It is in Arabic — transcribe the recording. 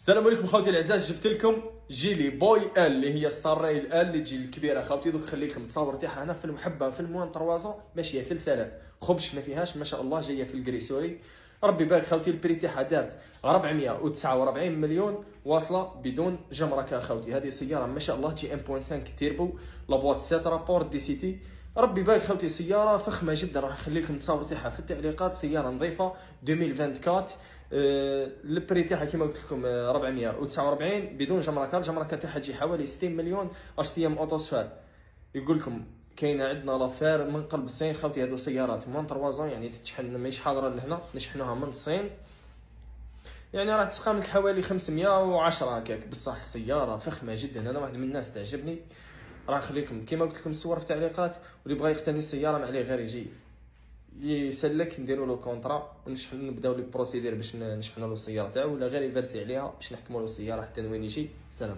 السلام عليكم خوتي الاعزاء، جبت لكم جيلي بوي ال اللي هي ستار رايل ال اللي تجي الكبيره خوتي. دوك خلي لكم التصاور تاعها هنا في المحبه في الموان 300 ماشيه 3000 خبش ما فيهاش ما شاء الله، جايه في الكريسوري ربي يبارك خوتي. البري تاعها دارت 449 مليون واصله بدون جمركه خوتي. هذه سياره ما شاء الله تجي 1.5 تيربو لابواط 7 رابور دي سي تي ربي يبارك خوتي. سياره فخمه جدا، راح نخلي لكم التصاور تاعها في التعليقات. سياره نظيفه 2024. البري تاعها كيما قلت لكم 449 بدون جمركه. الجمركه تاعها تجي حوالي 60 مليون. اش ايام اوتوسفير يقول لكم كاينه عندنا لافير من قلب الصين خوتي. هذو سيارات مون 3 يعني تتشحن ماهيش حاضره لهنا، نشحنوها من الصين يعني راح تسقام لك حوالي 510 هكاك. بصح السياره فخمه جدا، انا واحد من الناس تعجبني. راح نخلي لكم كيما قلت لكم الصور في التعليقات، واللي بغى يقتني السياره ما عليه غير يجي يسلك نديروا له كونطرا ونشحن نبداو لي بروسيدير باش نشحنوا له السياره تاعو، ولا غير يفرسي عليها باش نحكموا له السياره حتى وين يجي. سلام.